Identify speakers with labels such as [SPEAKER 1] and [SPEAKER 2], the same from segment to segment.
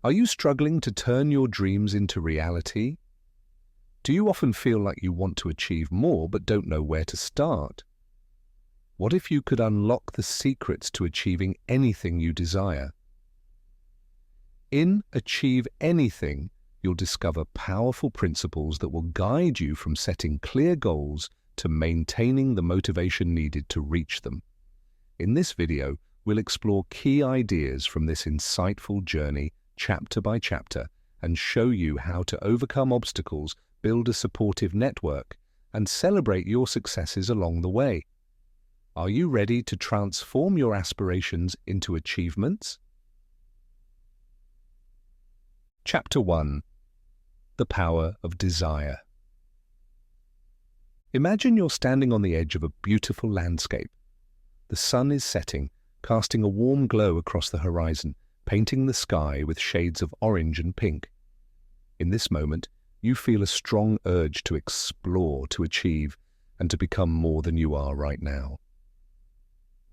[SPEAKER 1] Are you struggling to turn your dreams into reality? Do you often feel like you want to achieve more but don't know where to start? What if you could unlock the secrets to achieving anything you desire? In Achieve Anything, you'll discover powerful principles that will guide you from setting clear goals to maintaining the motivation needed to reach them. In this video, we'll explore key ideas from this insightful journey, chapter by chapter, and show you how to overcome obstacles, build a supportive network, and celebrate your successes along the way. Are you ready to transform your aspirations into achievements? Chapter 1. The Power of Desire. Imagine you're standing on the edge of a beautiful landscape. The sun is setting, casting a warm glow across the horizon, painting the sky with shades of orange and pink. In this moment, you feel a strong urge to explore, to achieve, and to become more than you are right now.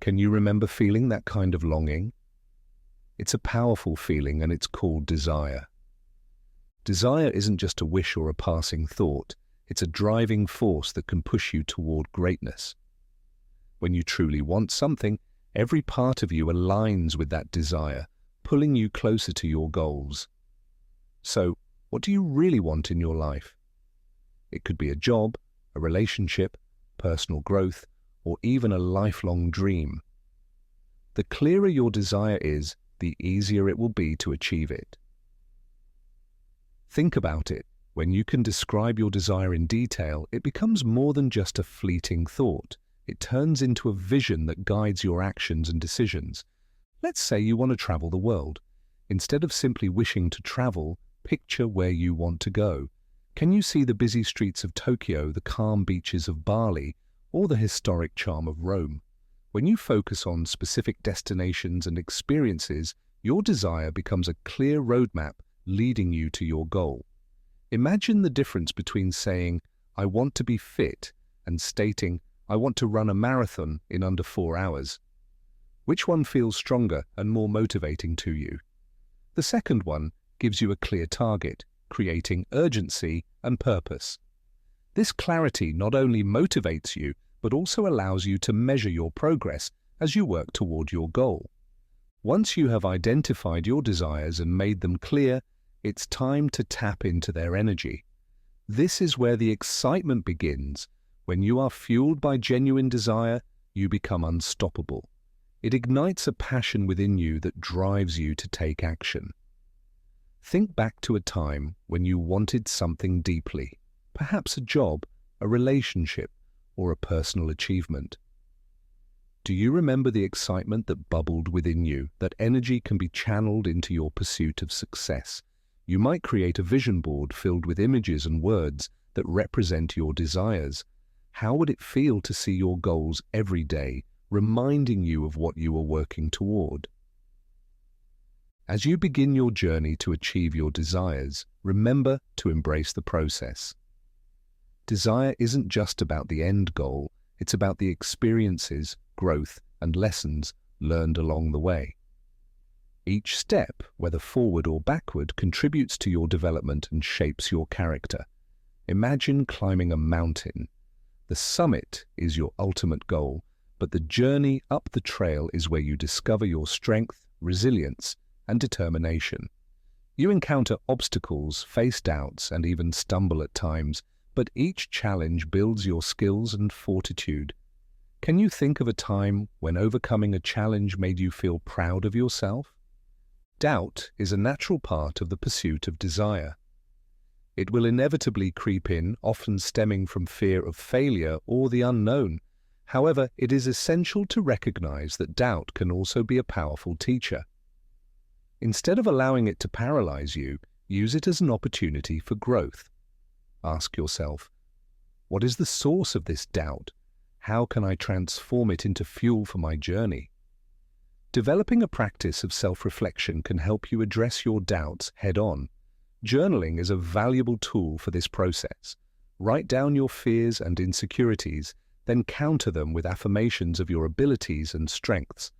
[SPEAKER 1] Can you remember feeling that kind of longing? It's a powerful feeling, and it's called desire. Desire isn't just a wish or a passing thought. It's a driving force that can push you toward greatness. When you truly want something, every part of you aligns with that desire, pulling you closer to your goals. So, what do you really want in your life? It could be a job, a relationship, personal growth, or even a lifelong dream. The clearer your desire is, the easier it will be to achieve it. Think about it. When you can describe your desire in detail, it becomes more than just a fleeting thought. It turns into a vision that guides your actions and decisions. Let's say you want to travel the world. Instead of simply wishing to travel, picture where you want to go. Can you see the busy streets of Tokyo, the calm beaches of Bali, or the historic charm of Rome? When you focus on specific destinations and experiences, your desire becomes a clear roadmap leading you to your goal. Imagine the difference between saying, "I want to be fit," and stating, "I want to run a marathon in under 4 hours." Which one feels stronger and more motivating to you? The second one gives you a clear target, creating urgency and purpose. This clarity not only motivates you, but also allows you to measure your progress as you work toward your goal. Once you have identified your desires and made them clear, it's time to tap into their energy. This is where the excitement begins. When you are fueled by genuine desire, you become unstoppable. It ignites a passion within you that drives you to take action. Think back to a time when you wanted something deeply, perhaps a job, a relationship, or a personal achievement. Do you remember the excitement that bubbled within you? That energy can be channeled into your pursuit of success. You might create a vision board filled with images and words that represent your desires. How would it feel to see your goals every day, reminding you of what you are working toward? As you begin your journey to achieve your desires, remember to embrace the process. Desire isn't just about the end goal, it's about the experiences, growth, and lessons learned along the way. Each step, whether forward or backward, contributes to your development and shapes your character. Imagine climbing a mountain. The summit is your ultimate goal, but the journey up the trail is where you discover your strength, resilience, and determination. You encounter obstacles, face doubts, and even stumble at times, but each challenge builds your skills and fortitude. Can you think of a time when overcoming a challenge made you feel proud of yourself? Doubt is a natural part of the pursuit of desire. It will inevitably creep in, often stemming from fear of failure or the unknown. However, it is essential to recognize that doubt can also be a powerful teacher. Instead of allowing it to paralyze you, use it as an opportunity for growth. Ask yourself, what is the source of this doubt? How can I transform it into fuel for my journey? Developing a practice of self-reflection can help you address your doubts head-on. Journaling is a valuable tool for this process. Write down your fears and insecurities, then counter them with affirmations of your abilities and strengths.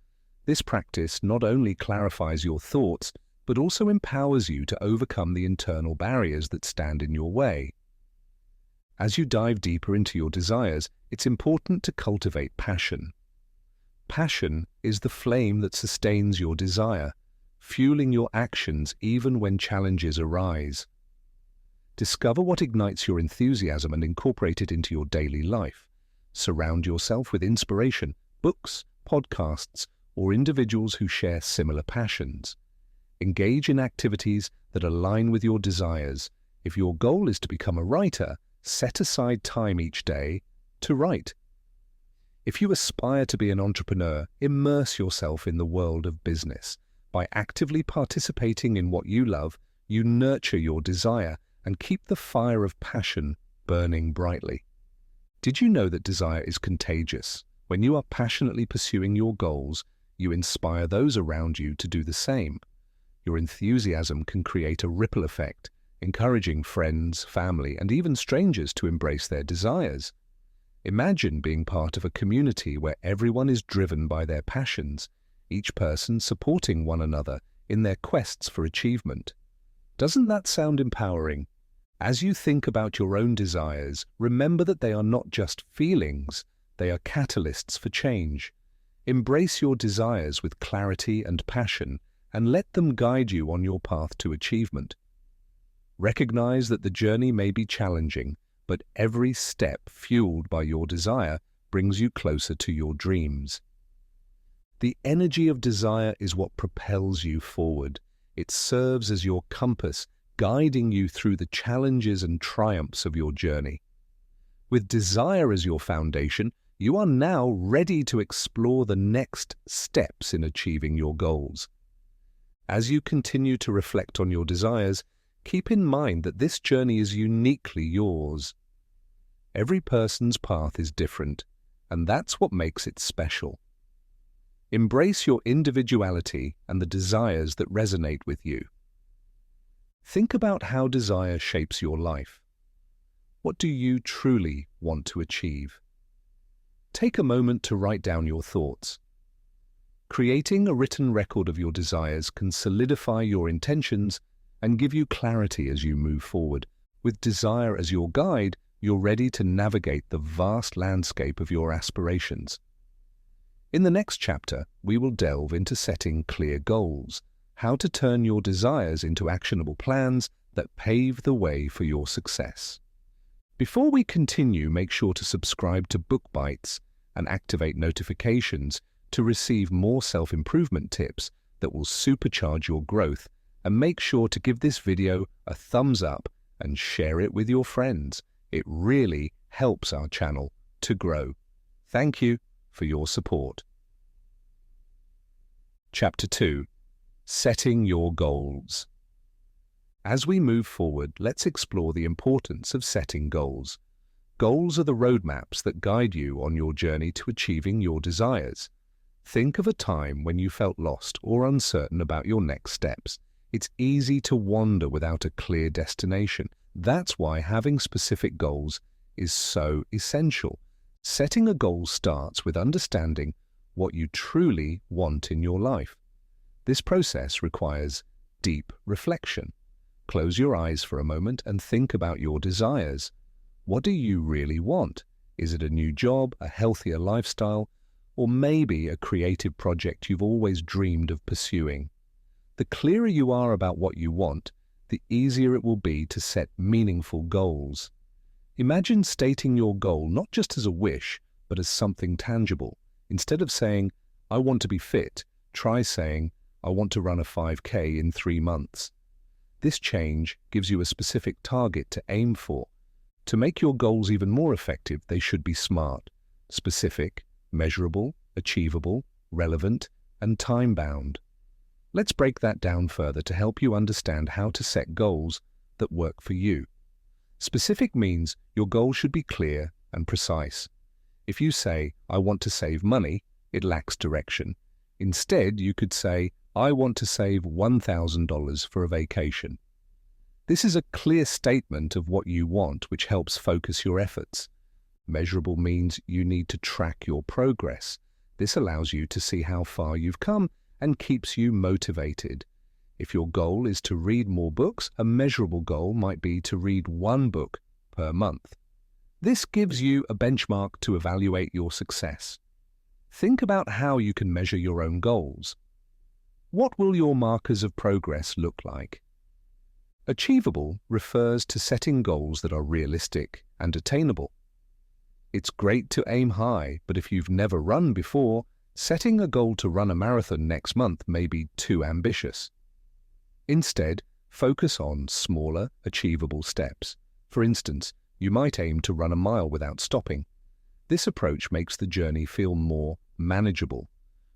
[SPEAKER 1] This practice not only clarifies your thoughts, but also empowers you to overcome the internal barriers that stand in your way. As you dive deeper into your desires, it's important to cultivate passion. Passion is the flame that sustains your desire, fueling your actions even when challenges arise. Discover what ignites your enthusiasm and incorporate it into your daily life. Surround yourself with inspiration, books, podcasts, or individuals who share similar passions. Engage in activities that align with your desires. If your goal is to become a writer, set aside time each day to write. If you aspire to be an entrepreneur, immerse yourself in the world of business. By actively participating in what you love, you nurture your desire and keep the fire of passion burning brightly. Did you know that desire is contagious? When you are passionately pursuing your goals, you inspire those around you to do the same. Your enthusiasm can create a ripple effect, encouraging friends, family, and even strangers to embrace their desires. Imagine being part of a community where everyone is driven by their passions, each person supporting one another in their quests for achievement. Doesn't that sound empowering? As you think about your own desires, remember that they are not just feelings, they are catalysts for change. Embrace your desires with clarity and passion, and let them guide you on your path to achievement. Recognize that the journey may be challenging, but every step fueled by your desire brings you closer to your dreams. The energy of desire is what propels you forward. It serves as your compass, guiding you through the challenges and triumphs of your journey. With desire as your foundation, you are now ready to explore the next steps in achieving your goals. As you continue to reflect on your desires, keep in mind that this journey is uniquely yours. Every person's path is different, and that's what makes it special. Embrace your individuality and the desires that resonate with you. Think about how desire shapes your life. What do you truly want to achieve? Take a moment to write down your thoughts. Creating a written record of your desires can solidify your intentions and give you clarity as you move forward. With desire as your guide, you're ready to navigate the vast landscape of your aspirations. In the next chapter, we will delve into setting clear goals, how to turn your desires into actionable plans that pave the way for your success. Before we continue, make sure to subscribe to Book Bites and activate notifications to receive more self-improvement tips that will supercharge your growth, and make sure to give this video a thumbs up and share it with your friends. It really helps our channel to grow. Thank you for your support. Chapter 2. Setting your goals. As we move forward, let's explore the importance of setting goals. Goals are the roadmaps that guide you on your journey to achieving your desires. Think of a time when you felt lost or uncertain about your next steps. It's easy to wander without a clear destination. That's why having specific goals is so essential. Setting a goal starts with understanding what you truly want in your life. This process requires deep reflection. Close your eyes for a moment and think about your desires. What do you really want? Is it a new job, a healthier lifestyle, or maybe a creative project you've always dreamed of pursuing? The clearer you are about what you want, the easier it will be to set meaningful goals. Imagine stating your goal not just as a wish, but as something tangible. Instead of saying, "I want to be fit," try saying, "I want to run a 5K in 3 months." This change gives you a specific target to aim for. To make your goals even more effective, they should be smart, specific, measurable, achievable, relevant, and time-bound. Let's break that down further to help you understand how to set goals that work for you. Specific means your goal should be clear and precise. If you say, "I want to save money," it lacks direction. Instead, you could say, "I want to save $1,000 for a vacation." This is a clear statement of what you want, which helps focus your efforts. Measurable means you need to track your progress. This allows you to see how far you've come and keeps you motivated. If your goal is to read more books, a measurable goal might be to read 1 book per month. This gives you a benchmark to evaluate your success. Think about how you can measure your own goals. What will your markers of progress look like? Achievable refers to setting goals that are realistic and attainable. It's great to aim high, but if you've never run before, setting a goal to run a marathon next month may be too ambitious. Instead, focus on smaller, achievable steps. For instance, you might aim to run a mile without stopping. This approach makes the journey feel more manageable.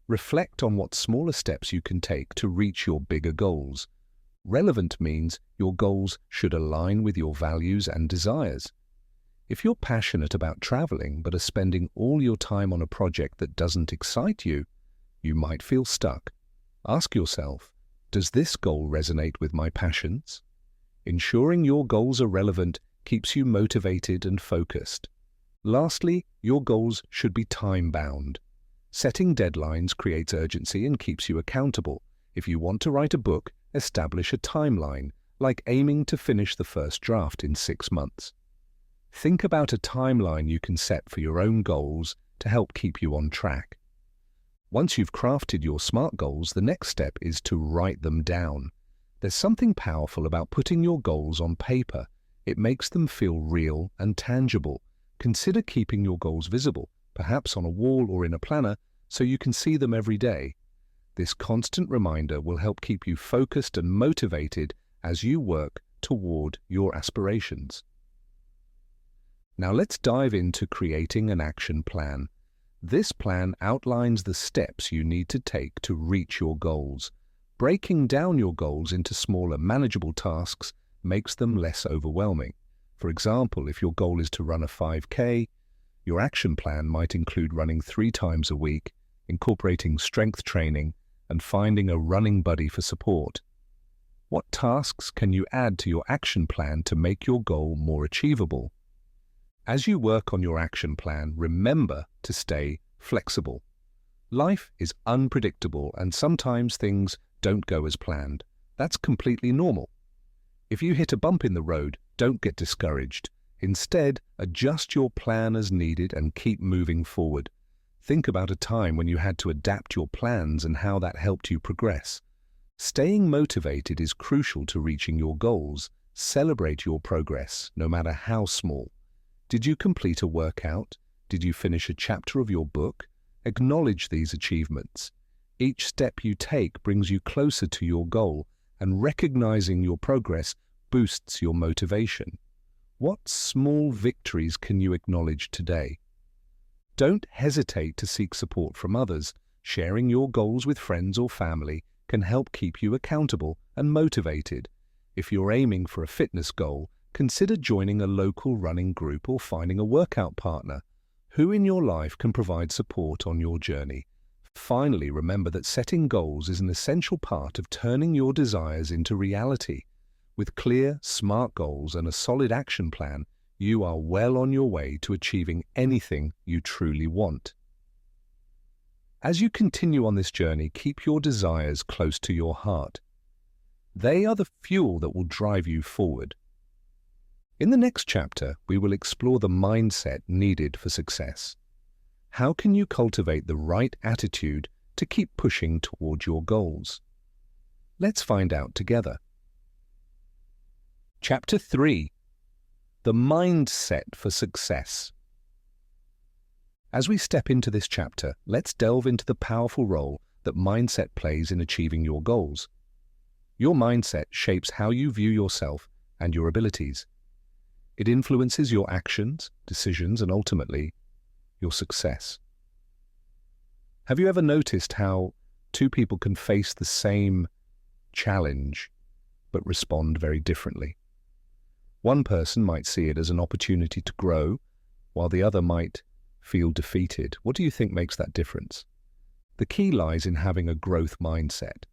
[SPEAKER 1] Reflect on what smaller steps you can take to reach your bigger goals. Relevant means your goals should align with your values and desires. If you're passionate about traveling but are spending all your time on a project that doesn't excite you, you might feel stuck. Ask yourself, does this goal resonate with my passions? Ensuring your goals are relevant keeps you motivated and focused. Lastly, your goals should be time-bound. Setting deadlines creates urgency and keeps you accountable. If you want to write a book, establish a timeline, like aiming to finish the first draft in 6 months. Think about a timeline you can set for your own goals to help keep you on track. Once you've crafted your SMART goals, the next step is to write them down. There's something powerful about putting your goals on paper. It makes them feel real and tangible. Consider keeping your goals visible, perhaps on a wall or in a planner, so you can see them every day. This constant reminder will help keep you focused and motivated as you work toward your aspirations. Now let's dive into creating an action plan. This plan outlines the steps you need to take to reach your goals. Breaking down your goals into smaller, manageable tasks makes them less overwhelming. For example, if your goal is to run a 5K, your action plan might include running 3 times a week, incorporating strength training, and finding a running buddy for support. What tasks can you add to your action plan to make your goal more achievable? As you work on your action plan, remember to stay flexible. Life is unpredictable and sometimes things don't go as planned. That's completely normal. If you hit a bump in the road, don't get discouraged. Instead, adjust your plan as needed and keep moving forward. Think about a time when you had to adapt your plans and how that helped you progress. Staying motivated is crucial to reaching your goals. Celebrate your progress, no matter how small. Did you complete a workout? Did you finish a chapter of your book? Acknowledge these achievements. Each step you take brings you closer to your goal, and recognizing your progress boosts your motivation. What small victories can you acknowledge today? Don't hesitate to seek support from others. Sharing your goals with friends or family can help keep you accountable and motivated. If you're aiming for a fitness goal, consider joining a local running group or finding a workout partner. Who in your life can provide support on your journey? Finally, remember that setting goals is an essential part of turning your desires into reality. With clear, SMART goals and a solid action plan, you are well on your way to achieving anything you truly want. As you continue on this journey, keep your desires close to your heart. They are the fuel that will drive you forward. In the next chapter, we will explore the mindset needed for success. How can you cultivate the right attitude to keep pushing toward your goals? Let's find out together. Chapter 3. The Mindset for Success. As we step into this chapter, let's delve into the powerful role that mindset plays in achieving your goals. Your mindset shapes how you view yourself and your abilities. It influences your actions, decisions, and ultimately, your success. Have you ever noticed how 2 people can face the same challenge but respond very differently? One person might see it as an opportunity to grow, while the other might feel defeated. What do you think makes that difference? The key lies in having a growth mindset.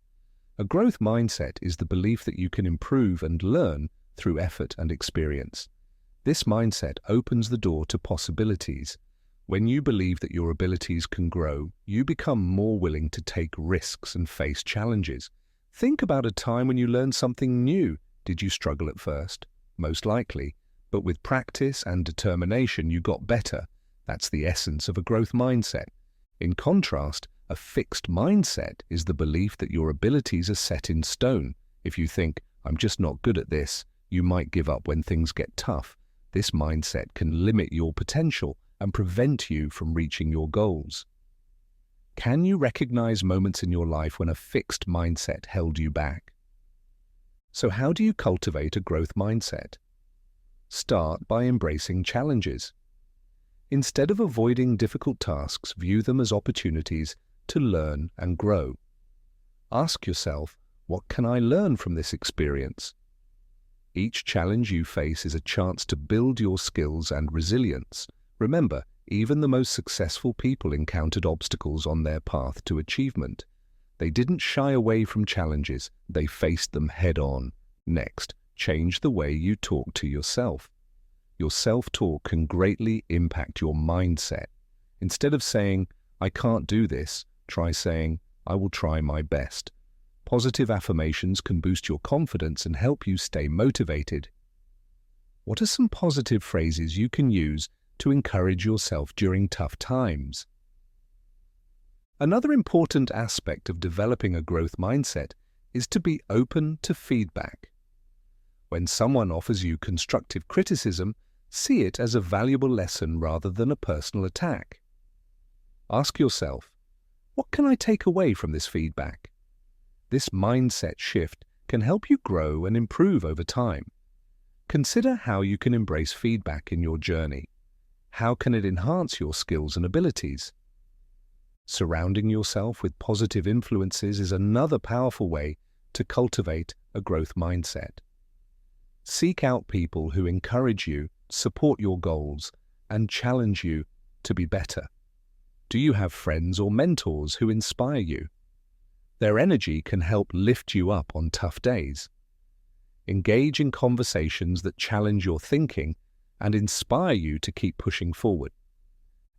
[SPEAKER 1] A growth mindset is the belief that you can improve and learn through effort and experience. This mindset opens the door to possibilities. When you believe that your abilities can grow, you become more willing to take risks and face challenges. Think about a time when you learned something new. Did you struggle at first? Most likely. But with practice and determination, you got better. That's the essence of a growth mindset. In contrast, a fixed mindset is the belief that your abilities are set in stone. If you think, I'm just not good at this, you might give up when things get tough. This mindset can limit your potential and prevent you from reaching your goals. Can you recognize moments in your life when a fixed mindset held you back? So how do you cultivate a growth mindset? Start by embracing challenges. Instead of avoiding difficult tasks, view them as opportunities to learn and grow. Ask yourself, what can I learn from this experience? Each challenge you face is a chance to build your skills and resilience. Remember, even the most successful people encountered obstacles on their path to achievement. They didn't shy away from challenges, they faced them head-on. Next, change the way you talk to yourself. Your self-talk can greatly impact your mindset. Instead of saying, I can't do this, try saying, I will try my best. Positive affirmations can boost your confidence and help you stay motivated. What are some positive phrases you can use to encourage yourself during tough times? Another important aspect of developing a growth mindset is to be open to feedback. When someone offers you constructive criticism, see it as a valuable lesson rather than a personal attack. Ask yourself, what can I take away from this feedback? This mindset shift can help you grow and improve over time. Consider how you can embrace feedback in your journey. How can it enhance your skills and abilities? Surrounding yourself with positive influences is another powerful way to cultivate a growth mindset. Seek out people who encourage you, support your goals, and challenge you to be better. Do you have friends or mentors who inspire you? Their energy can help lift you up on tough days. Engage in conversations that challenge your thinking and inspire you to keep pushing forward.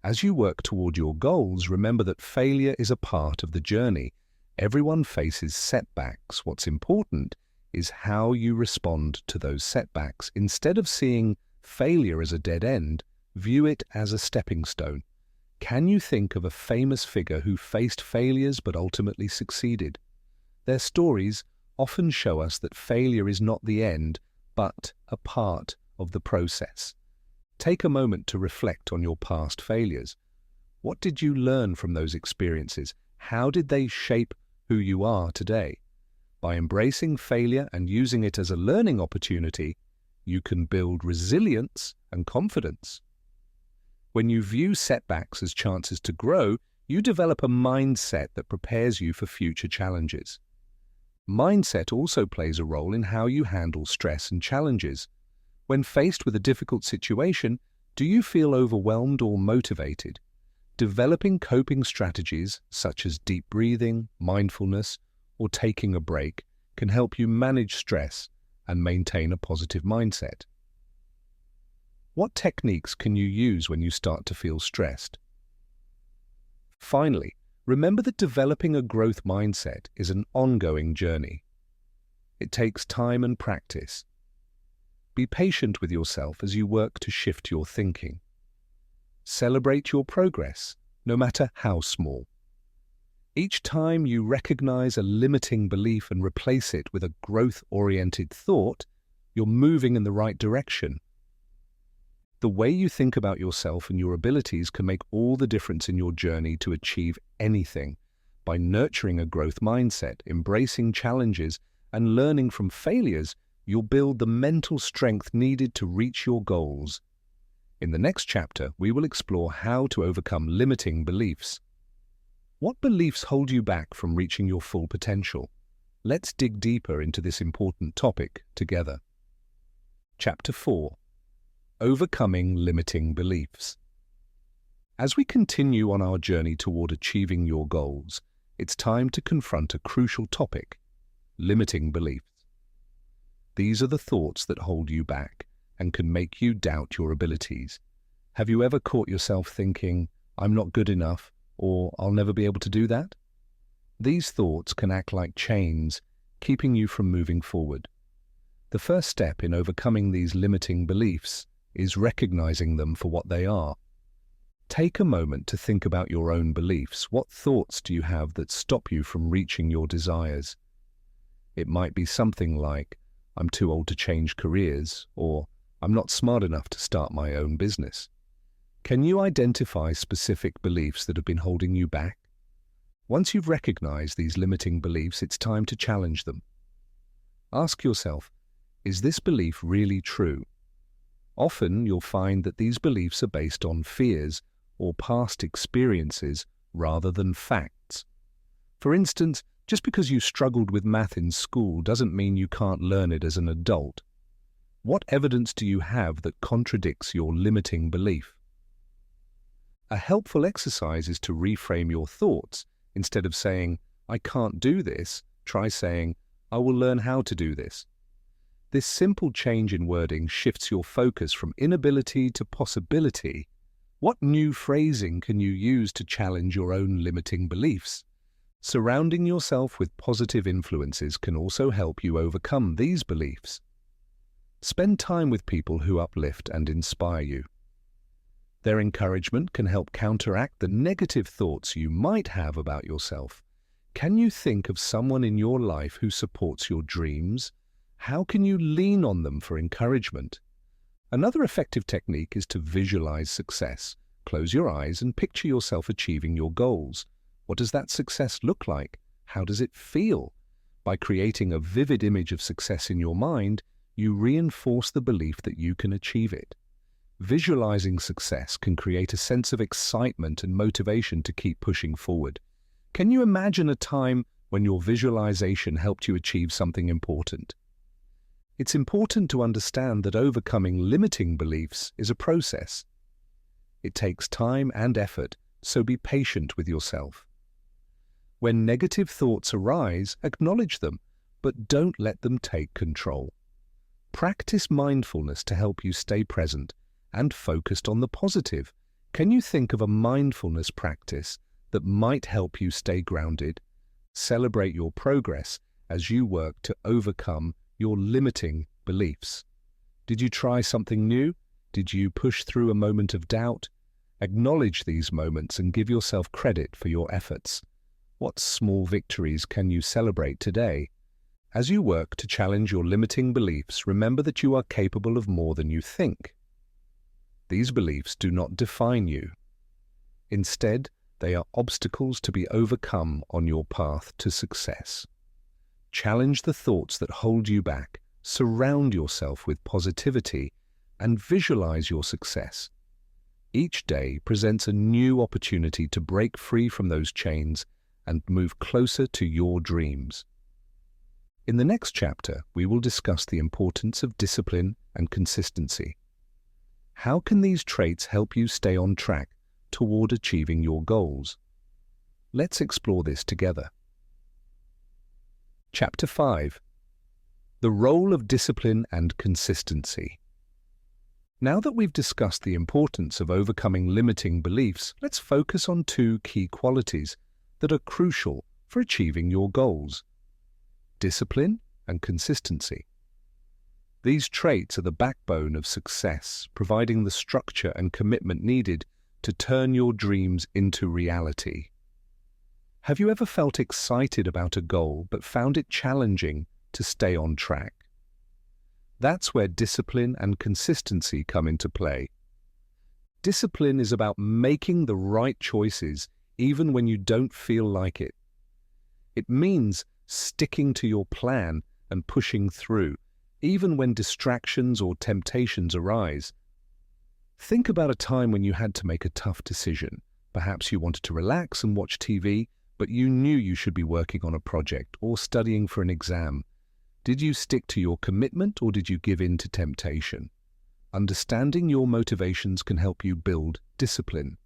[SPEAKER 1] As you work toward your goals, remember that failure is a part of the journey. Everyone faces setbacks. What's important is how you respond to those setbacks. Instead of seeing failure as a dead end, view it as a stepping stone. Can you think of a famous figure who faced failures but ultimately succeeded? Their stories often show us that failure is not the end, but a part of the process. Take a moment to reflect on your past failures. What did you learn from those experiences? How did they shape who you are today? By embracing failure and using it as a learning opportunity, you can build resilience and confidence. When you view setbacks as chances to grow, you develop a mindset that prepares you for future challenges. Mindset also plays a role in how you handle stress and challenges. When faced with a difficult situation, do you feel overwhelmed or motivated? Developing coping strategies such as deep breathing, mindfulness, or taking a break can help you manage stress and maintain a positive mindset. What techniques can you use when you start to feel stressed? Finally, remember that developing a growth mindset is an ongoing journey. It takes time and practice. Be patient with yourself as you work to shift your thinking. Celebrate your progress, no matter how small. Each time you recognize a limiting belief and replace it with a growth-oriented thought, you're moving in the right direction. The way you think about yourself and your abilities can make all the difference in your journey to achieve anything. By nurturing a growth mindset, embracing challenges, and learning from failures, you'll build the mental strength needed to reach your goals. In the next chapter, we will explore how to overcome limiting beliefs. What beliefs hold you back from reaching your full potential? Let's dig deeper into this important topic together. Chapter 4. Overcoming limiting beliefs. As we continue on our journey toward achieving your goals, it's time to confront a crucial topic: limiting beliefs. These are the thoughts that hold you back and can make you doubt your abilities. Have you ever caught yourself thinking, I'm not good enough, or I'll never be able to do that? These thoughts can act like chains, keeping you from moving forward. The first step in overcoming these limiting beliefs is recognizing them for what they are. Take a moment to think about your own beliefs. What thoughts do you have that stop you from reaching your desires? It might be something like, I'm too old to change careers, or I'm not smart enough to start my own business. Can you identify specific beliefs that have been holding you back? Once you've recognized these limiting beliefs, it's time to challenge them. Ask yourself, is this belief really true? Often you'll find that these beliefs are based on fears or past experiences rather than facts. For instance, just because you struggled with math in school doesn't mean you can't learn it as an adult. What evidence do you have that contradicts your limiting belief? A helpful exercise is to reframe your thoughts. Instead of saying, I can't do this, try saying, I will learn how to do this. This simple change in wording shifts your focus from inability to possibility. What new phrasing can you use to challenge your own limiting beliefs? Surrounding yourself with positive influences can also help you overcome these beliefs. Spend time with people who uplift and inspire you. Their encouragement can help counteract the negative thoughts you might have about yourself. Can you think of someone in your life who supports your dreams? How can you lean on them for encouragement? Another effective technique is to visualize success. Close your eyes and picture yourself achieving your goals. What does that success look like? How does it feel? By creating a vivid image of success in your mind, you reinforce the belief that you can achieve it. Visualizing success can create a sense of excitement and motivation to keep pushing forward. Can you imagine a time when your visualization helped you achieve something important? It's important to understand that overcoming limiting beliefs is a process. It takes time and effort, so be patient with yourself. When negative thoughts arise, acknowledge them, but don't let them take control. Practice mindfulness to help you stay present and focused on the positive. Can you think of a mindfulness practice that might help you stay grounded? Celebrate your progress as you work to overcome your limiting beliefs. Did you try something new? Did you push through a moment of doubt? Acknowledge these moments and give yourself credit for your efforts. What small victories can you celebrate today? As you work to challenge your limiting beliefs, remember that you are capable of more than you think. These beliefs do not define you. Instead, they are obstacles to be overcome on your path to success. Challenge the thoughts that hold you back, surround yourself with positivity, and visualize your success. Each day presents a new opportunity to break free from those chains and move closer to your dreams. In the next chapter, we will discuss the importance of discipline and consistency. How can these traits help you stay on track toward achieving your goals? Let's explore this together. Chapter 5. The role of discipline and consistency. Now that we've discussed the importance of overcoming limiting beliefs, let's focus on two key qualities that are crucial for achieving your goals: discipline and consistency. These traits are the backbone of success, providing the structure and commitment needed to turn your dreams into reality. Have you ever felt excited about a goal but found it challenging to stay on track? That's where discipline and consistency come into play. Discipline is about making the right choices even when you don't feel like it. It means sticking to your plan and pushing through, even when distractions or temptations arise. Think about a time when you had to make a tough decision. Perhaps you wanted to relax and watch TV, but you knew you should be working on a project or studying for an exam. Did you stick to your commitment or did you give in to temptation? Understanding your motivations can help you build discipline.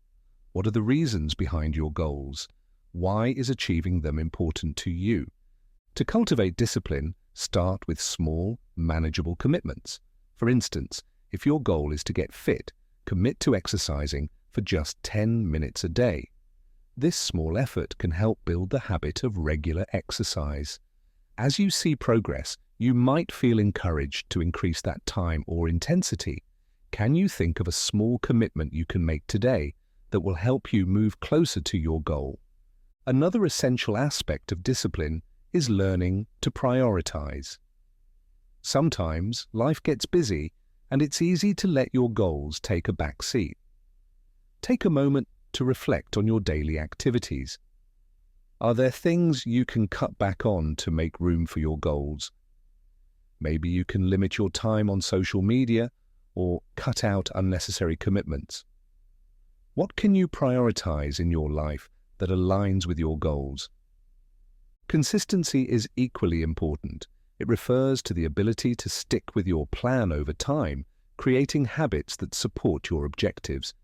[SPEAKER 1] What are the reasons behind your goals? Why is achieving them important to you? To cultivate discipline, start with small, manageable commitments. For instance, if your goal is to get fit, commit to exercising for just 10 minutes a day. This small effort can help build the habit of regular exercise. As you see progress, you might feel encouraged to increase that time or intensity. Can you think of a small commitment you can make today that will help you move closer to your goal? Another essential aspect of discipline is learning to prioritize. Sometimes life gets busy and it's easy to let your goals take a back seat. Take a moment to reflect on your daily activities. Are there things you can cut back on to make room for your goals? Maybe you can limit your time on social media or cut out unnecessary commitments. What can you prioritize in your life that aligns with your goals? Consistency is equally important. It refers to the ability to stick with your plan over time, creating habits that support your objectives.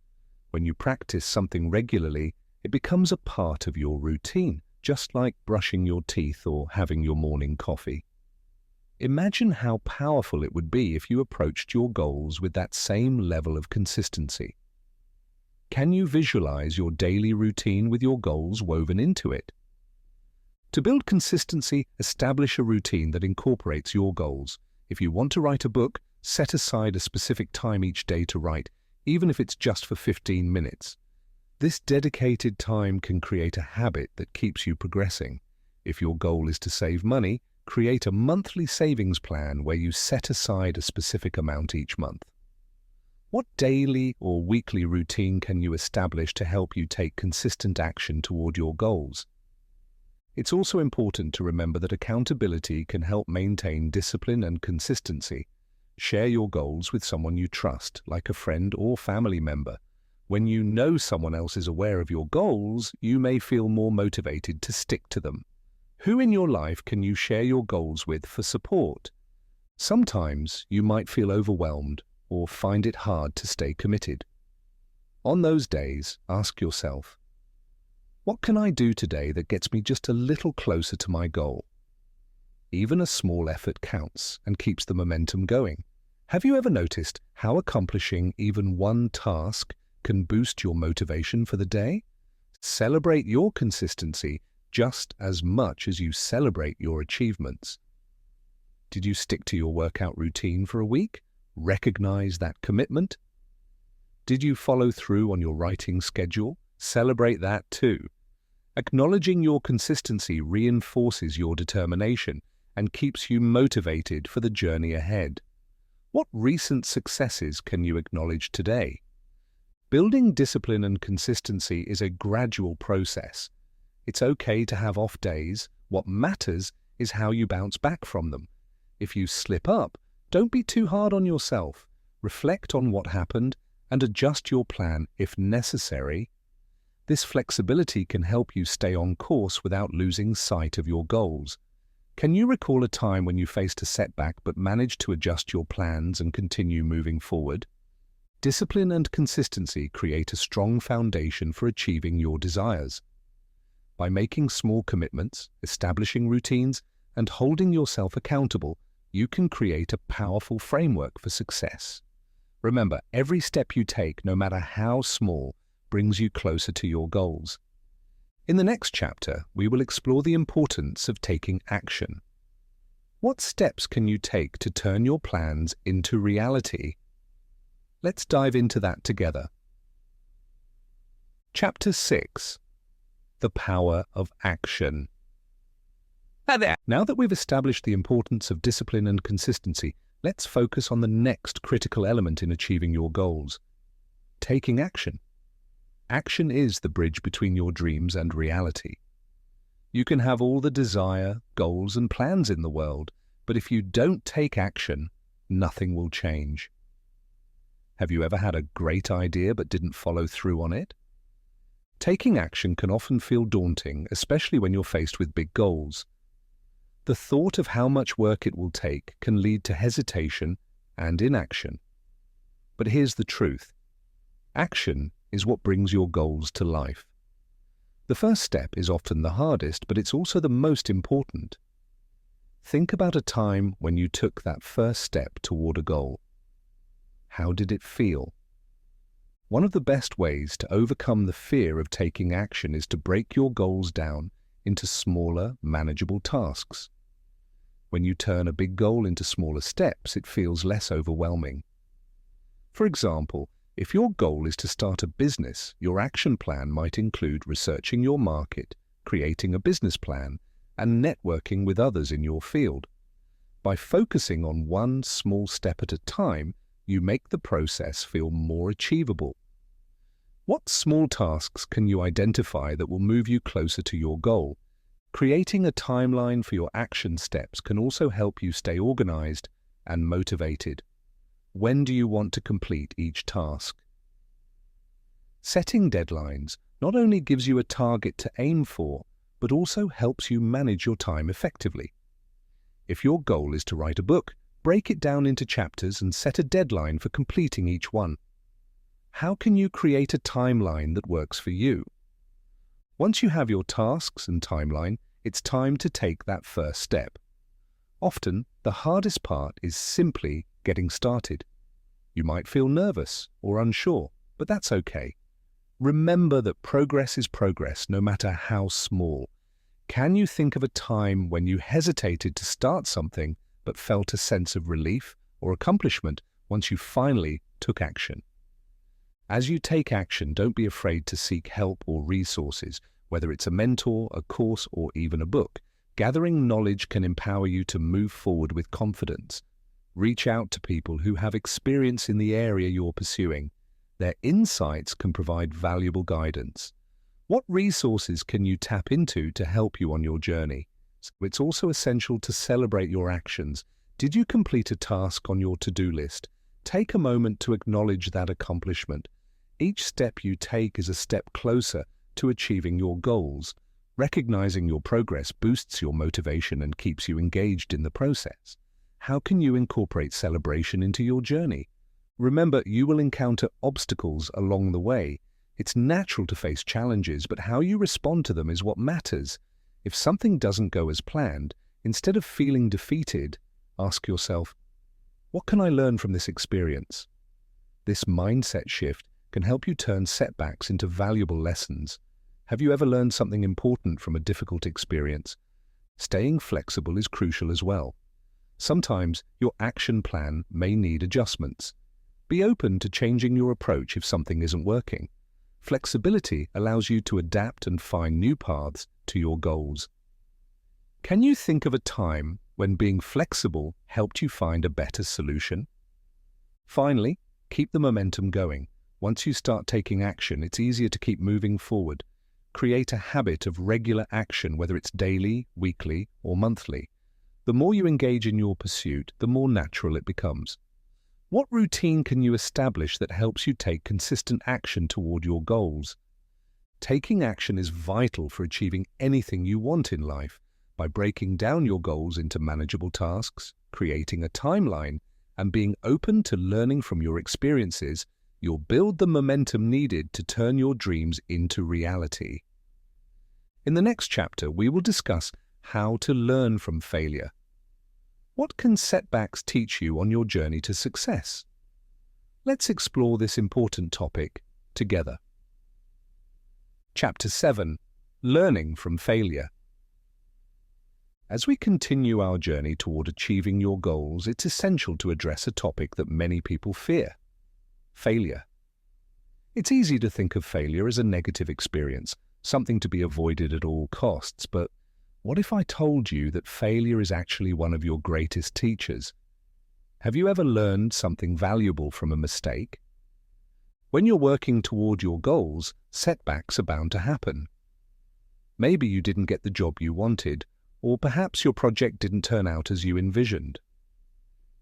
[SPEAKER 1] When you practice something regularly, it becomes a part of your routine, just like brushing your teeth or having your morning coffee. Imagine how powerful it would be if you approached your goals with that same level of consistency. Can you visualize your daily routine with your goals woven into it? To build consistency, establish a routine that incorporates your goals. If you want to write a book, set aside a specific time each day to write, even if it's just for 15 minutes. This dedicated time can create a habit that keeps you progressing. If your goal is to save money, create a monthly savings plan where you set aside a specific amount each month. What daily or weekly routine can you establish to help you take consistent action toward your goals? It's also important to remember that accountability can help maintain discipline and consistency. Share your goals with someone you trust, like a friend or family member. When you know someone else is aware of your goals, you may feel more motivated to stick to them. Who in your life can you share your goals with for support? Sometimes you might feel overwhelmed or find it hard to stay committed. On those days, ask yourself, what can I do today that gets me just a little closer to my goal? Even a small effort counts and keeps the momentum going. Have you ever noticed how accomplishing even one task can boost your motivation for the day? Celebrate your consistency just as much as you celebrate your achievements. Did you stick to your workout routine for a week? Recognize that commitment. Did you follow through on your writing schedule? Celebrate that too. Acknowledging your consistency reinforces your determination and keeps you motivated for the journey ahead. What recent successes can you acknowledge today? Building discipline and consistency is a gradual process. It's okay to have off days. What matters is how you bounce back from them. If you slip up, don't be too hard on yourself. Reflect on what happened and adjust your plan if necessary. This flexibility can help you stay on course without losing sight of your goals. Can you recall a time when you faced a setback but managed to adjust your plans and continue moving forward? Discipline and consistency create a strong foundation for achieving your desires. By making small commitments, establishing routines, and holding yourself accountable, you can create a powerful framework for success. Remember, every step you take, no matter how small, brings you closer to your goals. In the next chapter, we will explore the importance of taking action. What steps can you take to turn your plans into reality? Let's dive into that together. Chapter 6. The Power of Action. Hi there. Now that we've established the importance of discipline and consistency, let's focus on the next critical element in achieving your goals: taking action. Action is the bridge between your dreams and reality. You can have all the desire, goals, and plans in the world, but if you don't take action, nothing will change. Have you ever had a great idea but didn't follow through on it? Taking action can often feel daunting, especially when you're faced with big goals. The thought of how much work it will take can lead to hesitation and inaction. But here's the truth. Action is what brings your goals to life. The first step is often the hardest, but it's also the most important. Think about a time when you took that first step toward a goal. How did it feel? One of the best ways to overcome the fear of taking action is to break your goals down into smaller, manageable tasks. When you turn a big goal into smaller steps, it feels less overwhelming. For example, if your goal is to start a business, your action plan might include researching your market, creating a business plan, and networking with others in your field. By focusing on one small step at a time, you make the process feel more achievable. What small tasks can you identify that will move you closer to your goal? Creating a timeline for your action steps can also help you stay organized and motivated. When do you want to complete each task? Setting deadlines not only gives you a target to aim for, but also helps you manage your time effectively. If your goal is to write a book, break it down into chapters and set a deadline for completing each one. How can you create a timeline that works for you? Once you have your tasks and timeline, it's time to take that first step. Often, the hardest part is simply getting started. You might feel nervous or unsure, but that's okay. Remember that progress is progress, no matter how small. Can you think of a time when you hesitated to start something but felt a sense of relief or accomplishment once you finally took action? As you take action, don't be afraid to seek help or resources, whether it's a mentor, a course, or even a book. Gathering knowledge can empower you to move forward with confidence. Reach out to people who have experience in the area you're pursuing. Their insights can provide valuable guidance. What resources can you tap into to help you on your journey? It's also essential to celebrate your actions. Did you complete a task on your to-do list? Take a moment to acknowledge that accomplishment. Each step you take is a step closer to achieving your goals. Recognizing your progress boosts your motivation and keeps you engaged in the process. How can you incorporate celebration into your journey? Remember, you will encounter obstacles along the way. It's natural to face challenges, but how you respond to them is what matters. If something doesn't go as planned, instead of feeling defeated, ask yourself, what can I learn from this experience? This mindset shift can help you turn setbacks into valuable lessons. Have you ever learned something important from a difficult experience? Staying flexible is crucial as well. Sometimes your action plan may need adjustments. Be open to changing your approach if something isn't working. Flexibility allows you to adapt and find new paths to your goals. Can you think of a time when being flexible helped you find a better solution? Finally, keep the momentum going. Once you start taking action, it's easier to keep moving forward. Create a habit of regular action, whether it's daily, weekly, or monthly. The more you engage in your pursuit, the more natural it becomes. What routine can you establish that helps you take consistent action toward your goals? Taking action is vital for achieving anything you want in life. By breaking down your goals into manageable tasks, creating a timeline, and being open to learning from your experiences, you'll build the momentum needed to turn your dreams into reality. In the next chapter, we will discuss how to learn from failure. What can setbacks teach you on your journey to success? Let's explore this important topic together. Chapter 7: Learning from Failure. As we continue our journey toward achieving your goals, it's essential to address a topic that many people fear: failure. It's easy to think of failure as a negative experience, something to be avoided at all costs, but what if I told you that failure is actually one of your greatest teachers? Have you ever learned something valuable from a mistake? When you're working toward your goals, setbacks are bound to happen. Maybe you didn't get the job you wanted, or perhaps your project didn't turn out as you envisioned.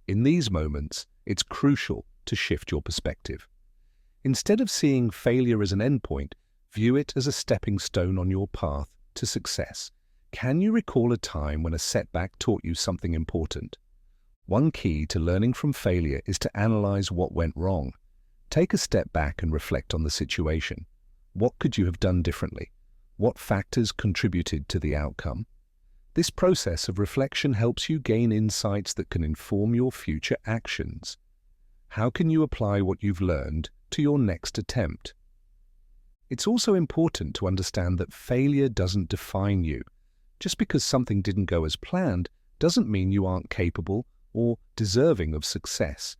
[SPEAKER 1] In these moments, it's crucial to shift your perspective. Instead of seeing failure as an endpoint, view it as a stepping stone on your path to success. Can you recall a time when a setback taught you something important? One key to learning from failure is to analyze what went wrong. Take a step back and reflect on the situation. What could you have done differently? What factors contributed to the outcome? This process of reflection helps you gain insights that can inform your future actions. How can you apply what you've learned to your next attempt? It's also important to understand that failure doesn't define you. Just because something didn't go as planned doesn't mean you aren't capable or deserving of success.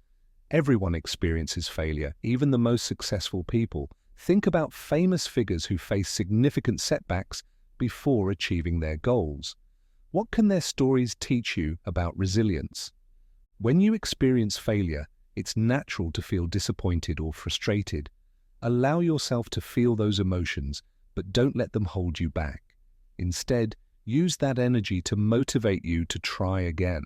[SPEAKER 1] Everyone experiences failure, even the most successful people. Think about famous figures who face significant setbacks before achieving their goals. What can their stories teach you about resilience? When you experience failure, it's natural to feel disappointed or frustrated. Allow yourself to feel those emotions, but don't let them hold you back. Instead, use that energy to motivate you to try again.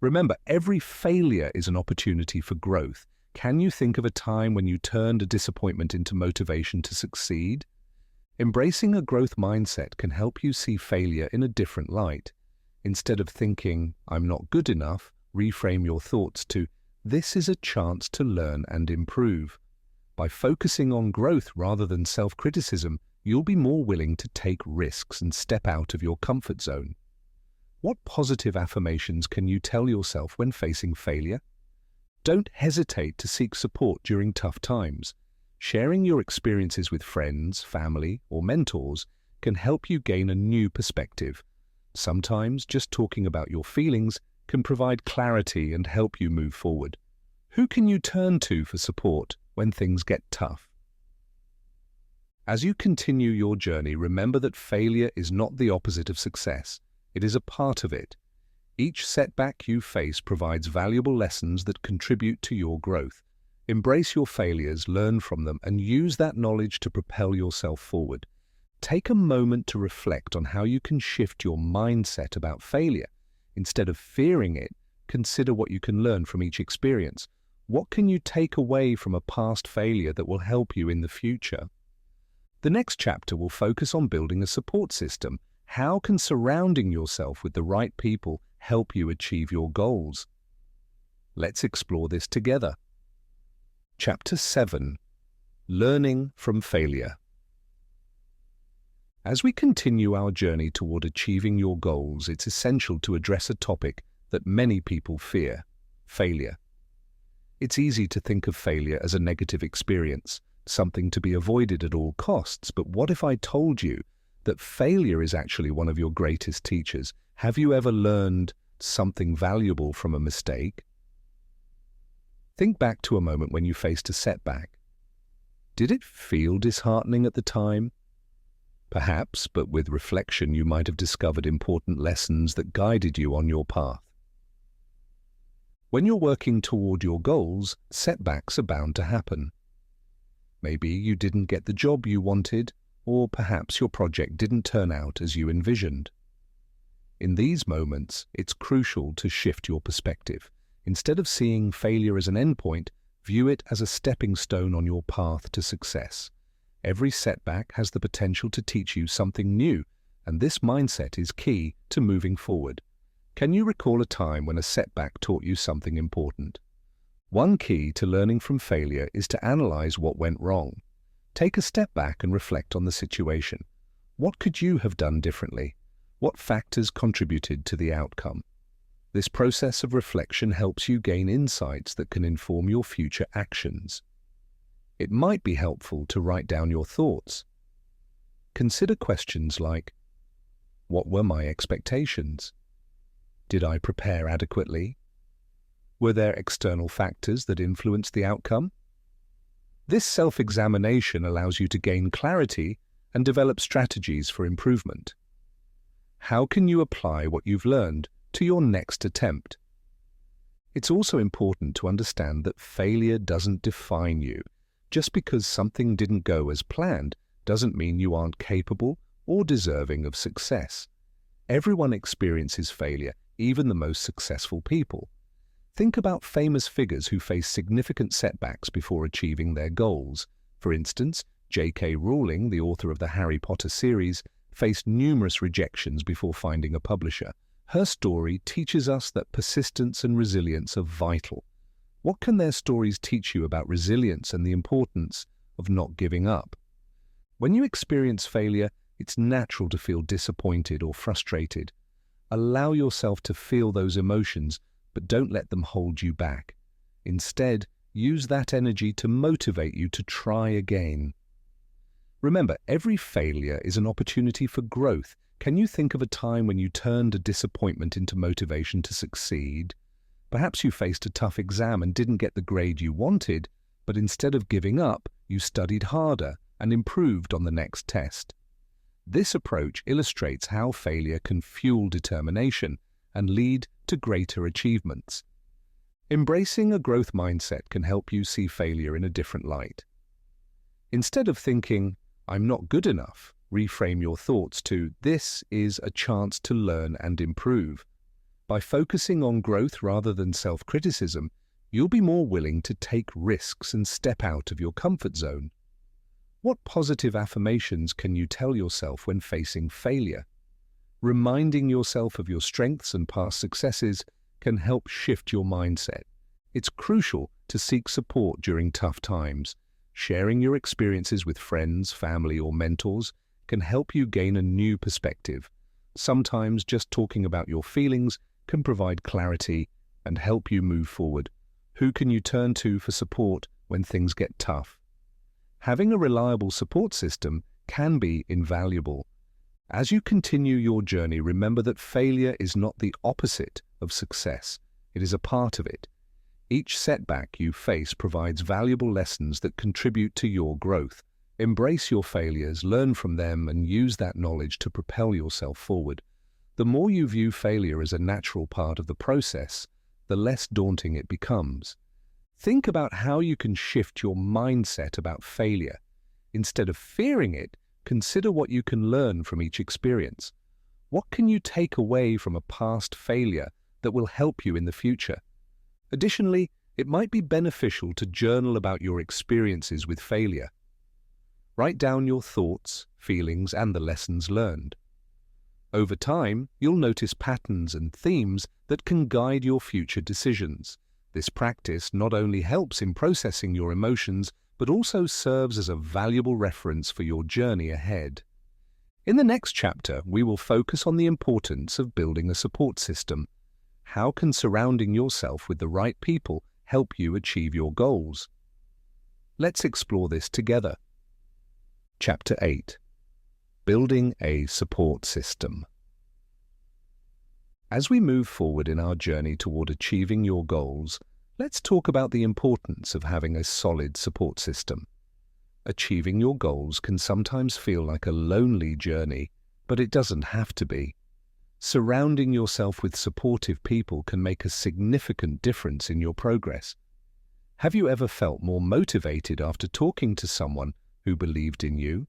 [SPEAKER 1] Remember, every failure is an opportunity for growth. Can you think of a time when you turned a disappointment into motivation to succeed? Embracing a growth mindset can help you see failure in a different light. Instead of thinking, "I'm not good enough," reframe your thoughts to, "This is a chance to learn and improve." By focusing on growth rather than self-criticism, you'll be more willing to take risks and step out of your comfort zone. What positive affirmations can you tell yourself when facing failure? Don't hesitate to seek support during tough times. Sharing your experiences with friends, family, or mentors can help you gain a new perspective. Sometimes just talking about your feelings can provide clarity and help you move forward. Who can you turn to for support when things get tough? As you continue your journey, remember that failure is not the opposite of success. It is a part of it. Each setback you face provides valuable lessons that contribute to your growth. Embrace your failures, learn from them, and use that knowledge to propel yourself forward. Take a moment to reflect on how you can shift your mindset about failure. Instead of fearing it, consider what you can learn from each experience. What can you take away from a past failure that will help you in the future? The next chapter will focus on building a support system. How can surrounding yourself with the right people help you achieve your goals? Let's explore this together. Chapter 7. Learning from Failure. As we continue our journey toward achieving your goals, it's essential to address a topic that many people fear: failure. It's easy to think of failure as a negative experience, something to be avoided at all costs. But what if I told you that failure is actually one of your greatest teachers? Have you ever learned something valuable from a mistake? Think back to a moment when you faced a setback. Did it feel disheartening at the time? Perhaps, but with reflection you might have discovered important lessons that guided you on your path. When you're working toward your goals, setbacks are bound to happen. Maybe you didn't get the job you wanted, or perhaps your project didn't turn out as you envisioned. In these moments, it's crucial to shift your perspective. Instead of seeing failure as an endpoint, view it as a stepping stone on your path to success. Every setback has the potential to teach you something new, and this mindset is key to moving forward. Can you recall a time when a setback taught you something important? One key to learning from failure is to analyze what went wrong. Take a step back and reflect on the situation. What could you have done differently? What factors contributed to the outcome? This process of reflection helps you gain insights that can inform your future actions. It might be helpful to write down your thoughts. Consider questions like, what were my expectations? Did I prepare adequately? Were there external factors that influenced the outcome? This self-examination allows you to gain clarity and develop strategies for improvement. How can you apply what you've learned to your next attempt? It's also important to understand that failure doesn't define you. Just because something didn't go as planned doesn't mean you aren't capable or deserving of success. Everyone experiences failure, even the most successful people. Think about famous figures who face significant setbacks before achieving their goals. For instance, J.K. Rowling, the author of the Harry Potter series, faced numerous rejections before finding a publisher. Her story teaches us that persistence and resilience are vital. What can their stories teach you about resilience and the importance of not giving up? When you experience failure, it's natural to feel disappointed or frustrated. Allow yourself to feel those emotions, but don't let them hold you back. Instead, use that energy to motivate you to try again. Remember, every failure is an opportunity for growth. Can you think of a time when you turned a disappointment into motivation to succeed? Perhaps you faced a tough exam and didn't get the grade you wanted, but instead of giving up, you studied harder and improved on the next test. This approach illustrates how failure can fuel determination and lead to greater achievements. Embracing a growth mindset can help you see failure in a different light. Instead of thinking, "I'm not good enough," reframe your thoughts to, "This is a chance to learn and improve." By focusing on growth rather than self-criticism, you'll be more willing to take risks and step out of your comfort zone. What positive affirmations can you tell yourself when facing failure? Reminding yourself of your strengths and past successes can help shift your mindset. It's crucial to seek support during tough times. Sharing your experiences with friends, family, or mentors can help you gain a new perspective. Sometimes just talking about your feelings can provide clarity and help you move forward. Who can you turn to for support when things get tough? Having a reliable support system can be invaluable. As you continue your journey, remember that failure is not the opposite of success. It is a part of it. Each setback you face provides valuable lessons that contribute to your growth. Embrace your failures, learn from them, and use that knowledge to propel yourself forward. The more you view failure as a natural part of the process, the less daunting it becomes. Think about how you can shift your mindset about failure. Instead of fearing it, consider what you can learn from each experience. What can you take away from a past failure that will help you in the future? Additionally, it might be beneficial to journal about your experiences with failure. Write down your thoughts, feelings, and the lessons learned. Over time, you'll notice patterns and themes that can guide your future decisions. This practice not only helps in processing your emotions, but also serves as a valuable reference for your journey ahead. In the next chapter, we will focus on the importance of building a support system. How can surrounding yourself with the right people help you achieve your goals? Let's explore this together. Chapter 8. Building a support system. As we move forward in our journey toward achieving your goals, let's talk about the importance of having a solid support system. Achieving your goals can sometimes feel like a lonely journey, but it doesn't have to be. Surrounding yourself with supportive people can make a significant difference in your progress. Have you ever felt more motivated after talking to someone who believed in you?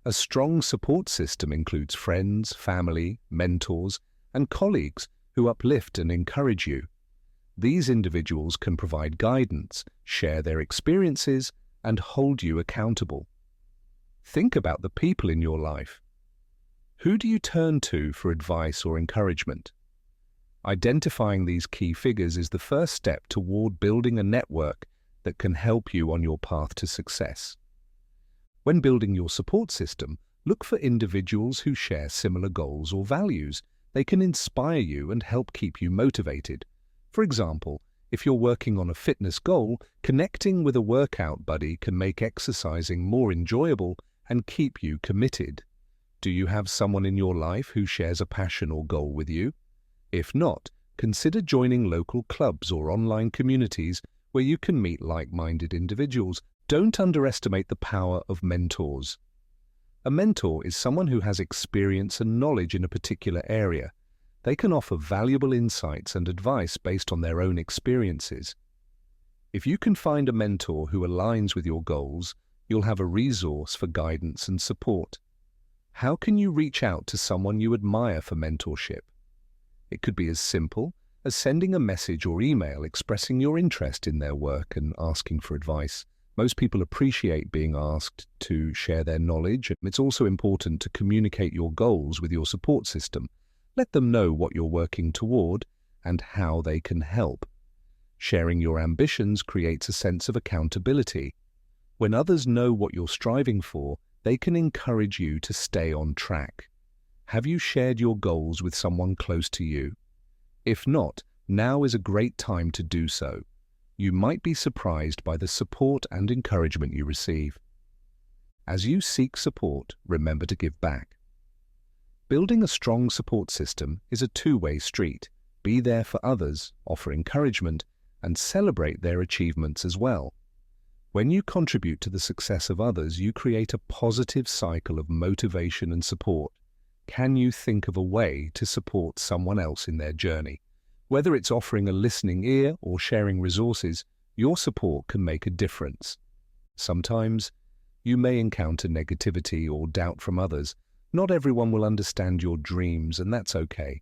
[SPEAKER 1] A strong support system includes friends, family, mentors, and colleagues who uplift and encourage you. These individuals can provide guidance, share their experiences, and hold you accountable. Think about the people in your life. Who do you turn to for advice or encouragement? Identifying these key figures is the first step toward building a network that can help you on your path to success. When building your support system, look for individuals who share similar goals or values. They can inspire you and help keep you motivated. For example, if you're working on a fitness goal, connecting with a workout buddy can make exercising more enjoyable and keep you committed. Do you have someone in your life who shares a passion or goal with you? If not, consider joining local clubs or online communities where you can meet like-minded individuals. Don't underestimate the power of mentors. A mentor is someone who has experience and knowledge in a particular area. They can offer valuable insights and advice based on their own experiences. If you can find a mentor who aligns with your goals, you'll have a resource for guidance and support. How can you reach out to someone you admire for mentorship? It could be as simple as sending a message or email expressing your interest in their work and asking for advice. Most people appreciate being asked to share their knowledge. It's also important to communicate your goals with your support system. Let them know what you're working toward and how they can help. Sharing your ambitions creates a sense of accountability. When others know what you're striving for, they can encourage you to stay on track. Have you shared your goals with someone close to you? If not, now is a great time to do so. You might be surprised by the support and encouragement you receive. As you seek support, remember to give back. Building a strong support system is a two-way street. Be there for others, offer encouragement, and celebrate their achievements as well. When you contribute to the success of others, you create a positive cycle of motivation and support. Can you think of a way to support someone else in their journey? Whether it's offering a listening ear or sharing resources, your support can make a difference. Sometimes, you may encounter negativity or doubt from others. Not everyone will understand your dreams, and that's okay.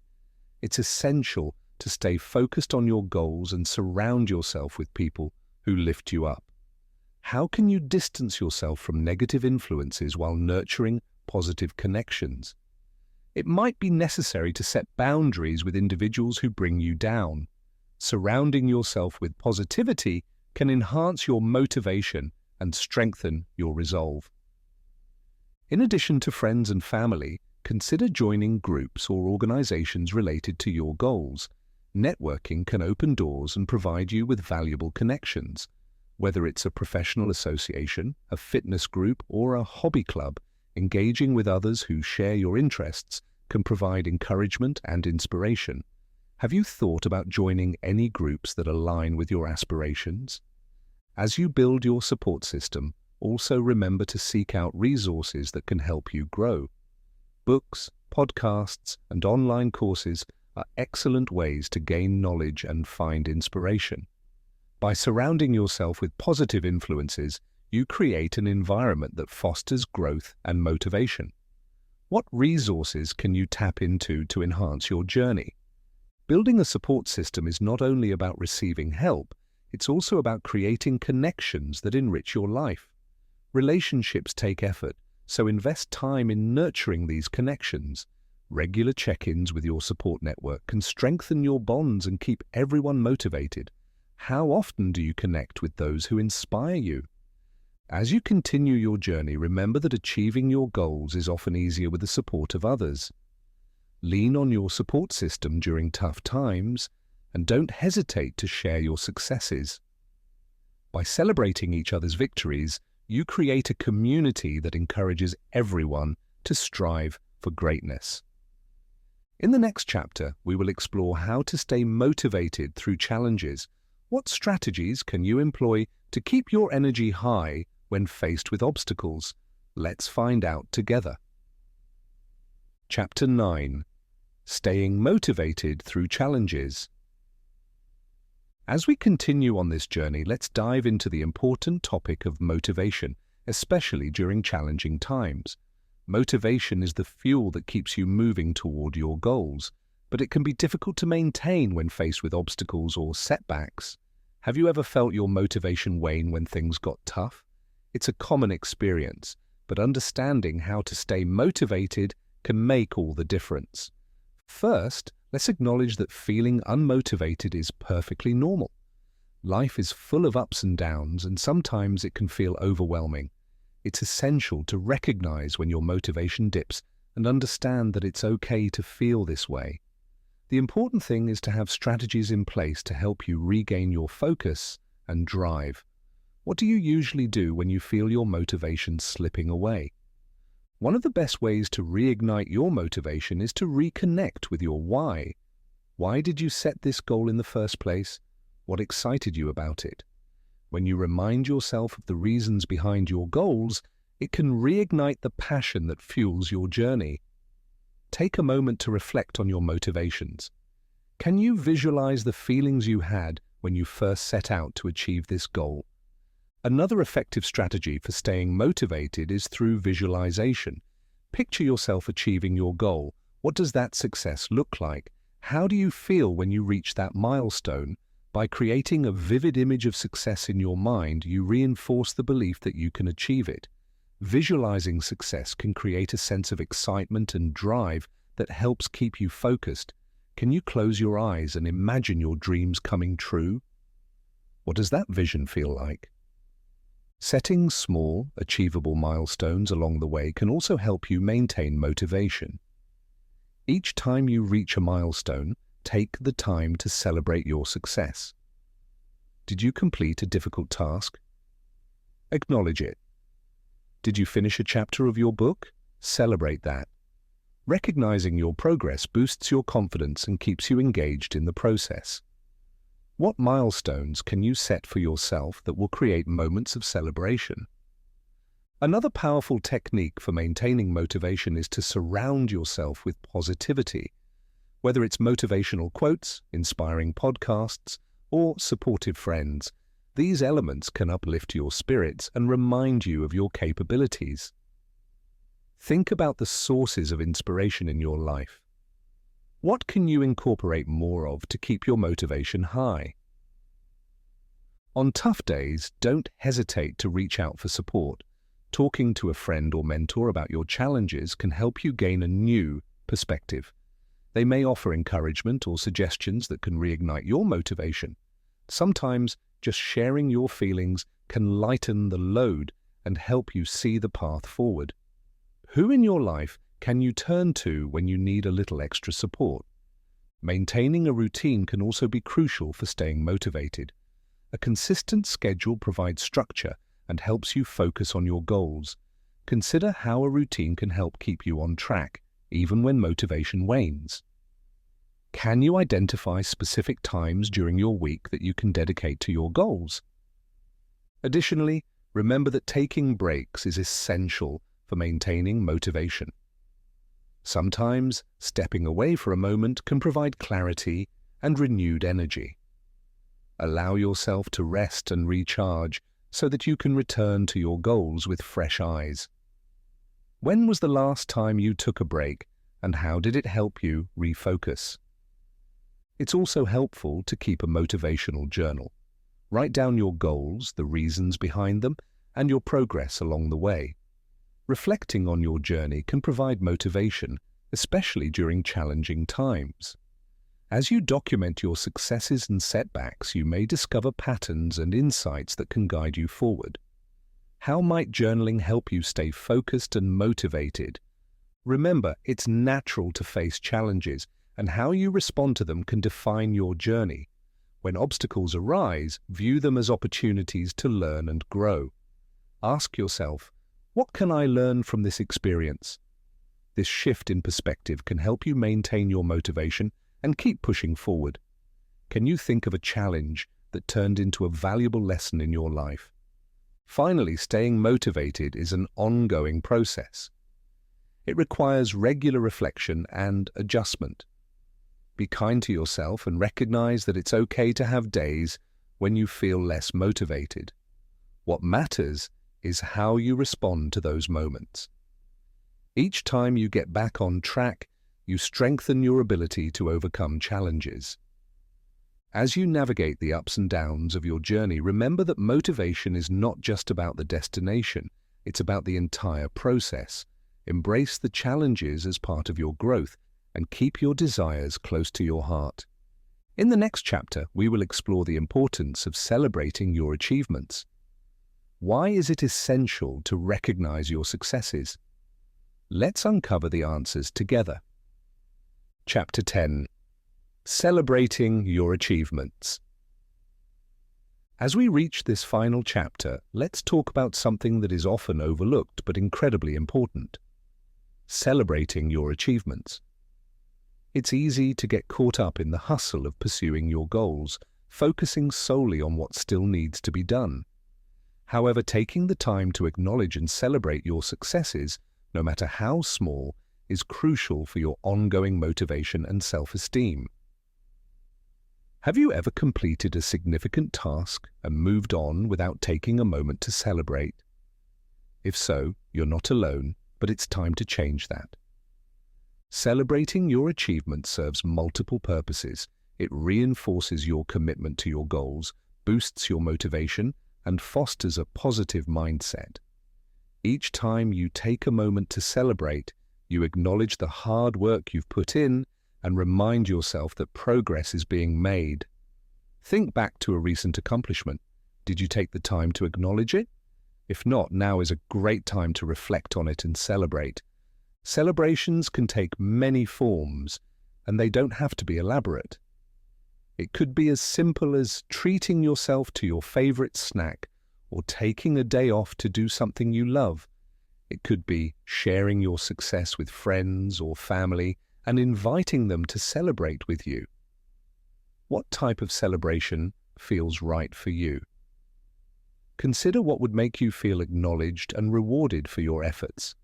[SPEAKER 1] It's essential to stay focused on your goals and surround yourself with people who lift you up. How can you distance yourself from negative influences while nurturing positive connections? It might be necessary to set boundaries with individuals who bring you down. Surrounding yourself with positivity can enhance your motivation and strengthen your resolve. In addition to friends and family, consider joining groups or organizations related to your goals. Networking can open doors and provide you with valuable connections. Whether it's a professional association, a fitness group, or a hobby club, engaging with others who share your interests can provide encouragement and inspiration. Have you thought about joining any groups that align with your aspirations? As you build your support system, also remember to seek out resources that can help you grow. Books, podcasts, and online courses are excellent ways to gain knowledge and find inspiration. By surrounding yourself with positive influences, you create an environment that fosters growth and motivation. What resources can you tap into to enhance your journey? Building a support system is not only about receiving help, it's also about creating connections that enrich your life. Relationships take effort, so invest time in nurturing these connections. Regular check-ins with your support network can strengthen your bonds and keep everyone motivated. How often do you connect with those who inspire you? As you continue your journey, remember that achieving your goals is often easier with the support of others. Lean on your support system during tough times, and don't hesitate to share your successes. By celebrating each other's victories, you create a community that encourages everyone to strive for greatness. In the next chapter, we will explore how to stay motivated through challenges. What strategies can you employ to keep your energy high when faced with obstacles? Let's find out together. Chapter 9. Staying motivated through challenges. As we continue on this journey, let's dive into the important topic of motivation, especially during challenging times. Motivation is the fuel that keeps you moving toward your goals, but it can be difficult to maintain when faced with obstacles or setbacks. Have you ever felt your motivation wane when things got tough? It's a common experience, but understanding how to stay motivated can make all the difference. First, let's acknowledge that feeling unmotivated is perfectly normal. Life is full of ups and downs, and sometimes it can feel overwhelming. It's essential to recognize when your motivation dips and understand that it's okay to feel this way. The important thing is to have strategies in place to help you regain your focus and drive. What do you usually do when you feel your motivation slipping away? One of the best ways to reignite your motivation is to reconnect with your why. Why did you set this goal in the first place? What excited you about it? When you remind yourself of the reasons behind your goals, it can reignite the passion that fuels your journey. Take a moment to reflect on your motivations. Can you visualize the feelings you had when you first set out to achieve this goal? Another effective strategy for staying motivated is through visualization. Picture yourself achieving your goal. What does that success look like? How do you feel when you reach that milestone? By creating a vivid image of success in your mind, you reinforce the belief that you can achieve it. Visualizing success can create a sense of excitement and drive that helps keep you focused. Can you close your eyes and imagine your dreams coming true? What does that vision feel like? Setting small, achievable milestones along the way can also help you maintain motivation. Each time you reach a milestone, take the time to celebrate your success. Did you complete a difficult task? Acknowledge it. Did you finish a chapter of your book? Celebrate that. Recognizing your progress boosts your confidence and keeps you engaged in the process. What milestones can you set for yourself that will create moments of celebration? Another powerful technique for maintaining motivation is to surround yourself with positivity. Whether it's motivational quotes, inspiring podcasts, or supportive friends, these elements can uplift your spirits and remind you of your capabilities. Think about the sources of inspiration in your life. What can you incorporate more of to keep your motivation high? On tough days, don't hesitate to reach out for support. Talking to a friend or mentor about your challenges can help you gain a new perspective. They may offer encouragement or suggestions that can reignite your motivation. Sometimes, just sharing your feelings can lighten the load and help you see the path forward. Who in your life can you turn to when you need a little extra support? Maintaining a routine can also be crucial for staying motivated. A consistent schedule provides structure and helps you focus on your goals. Consider how a routine can help keep you on track, even when motivation wanes. Can you identify specific times during your week that you can dedicate to your goals? Additionally, remember that taking breaks is essential for maintaining motivation. Sometimes, stepping away for a moment can provide clarity and renewed energy. Allow yourself to rest and recharge so that you can return to your goals with fresh eyes. When was the last time you took a break, and how did it help you refocus? It's also helpful to keep a motivational journal. Write down your goals, the reasons behind them, and your progress along the way. Reflecting on your journey can provide motivation, especially during challenging times. As you document your successes and setbacks, you may discover patterns and insights that can guide you forward. How might journaling help you stay focused and motivated? Remember, it's natural to face challenges, and how you respond to them can define your journey. When obstacles arise, view them as opportunities to learn and grow. Ask yourself, what can I learn from this experience? This shift in perspective can help you maintain your motivation and keep pushing forward. Can you think of a challenge that turned into a valuable lesson in your life? Finally, staying motivated is an ongoing process. It requires regular reflection and adjustment. Be kind to yourself and recognize that it's okay to have days when you feel less motivated. What matters is how you respond to those moments. Each time you get back on track, you strengthen your ability to overcome challenges. As you navigate the ups and downs of your journey, remember that motivation is not just about the destination, it's about the entire process. Embrace the challenges as part of your growth and keep your desires close to your heart. In the next chapter, we will explore the importance of celebrating your achievements. Why is it essential to recognize your successes? Let's uncover the answers together. Chapter 10. Celebrating your achievements. As we reach this final chapter, let's talk about something that is often overlooked but incredibly important. Celebrating your achievements. It's easy to get caught up in the hustle of pursuing your goals, focusing solely on what still needs to be done. However, taking the time to acknowledge and celebrate your successes, no matter how small, is crucial for your ongoing motivation and self-esteem. Have you ever completed a significant task and moved on without taking a moment to celebrate? If so, you're not alone, but it's time to change that. Celebrating your achievements serves multiple purposes. It reinforces your commitment to your goals, boosts your motivation, and fosters a positive mindset. Each time you take a moment to celebrate, you acknowledge the hard work you've put in and remind yourself that progress is being made. Think back to a recent accomplishment. Did you take the time to acknowledge it? If not, now is a great time to reflect on it and celebrate. Celebrations can take many forms, and they don't have to be elaborate. It could be as simple as treating yourself to your favorite snack or taking a day off to do something you love. It could be sharing your success with friends or family and inviting them to celebrate with you. What type of celebration feels right for you? Consider what would make you feel acknowledged and rewarded for your efforts.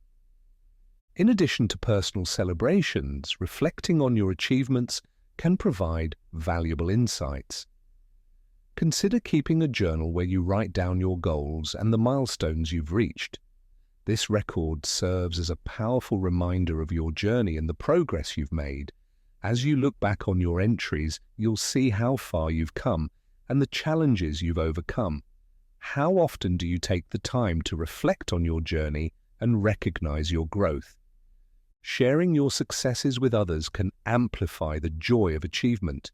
[SPEAKER 1] In addition to personal celebrations, reflecting on your achievements can provide valuable insights. Consider keeping a journal where you write down your goals and the milestones you've reached. This record serves as a powerful reminder of your journey and the progress you've made. As you look back on your entries, you'll see how far you've come and the challenges you've overcome. How often do you take the time to reflect on your journey and recognize your growth? Sharing your successes with others can amplify the joy of achievement.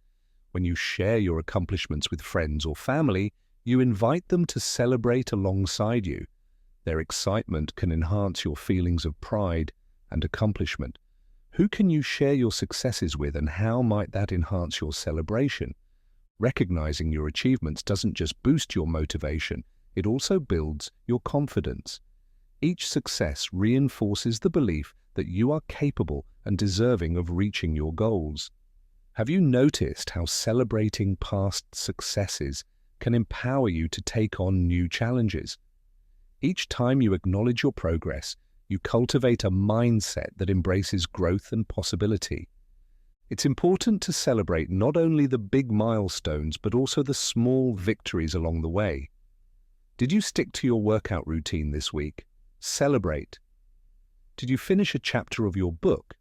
[SPEAKER 1] When you share your accomplishments with friends or family, you invite them to celebrate alongside you. Their excitement can enhance your feelings of pride and accomplishment. Who can you share your successes with, and how might that enhance your celebration? Recognizing your achievements doesn't just boost your motivation, it also builds your confidence. Each success reinforces the belief that you are capable and deserving of reaching your goals. Have you noticed how celebrating past successes can empower you to take on new challenges? Each time you acknowledge your progress, you cultivate a mindset that embraces growth and possibility. It's important to celebrate not only the big milestones but also the small victories along the way. Did you stick to your workout routine this week? Celebrate. Did you finish a chapter of your book?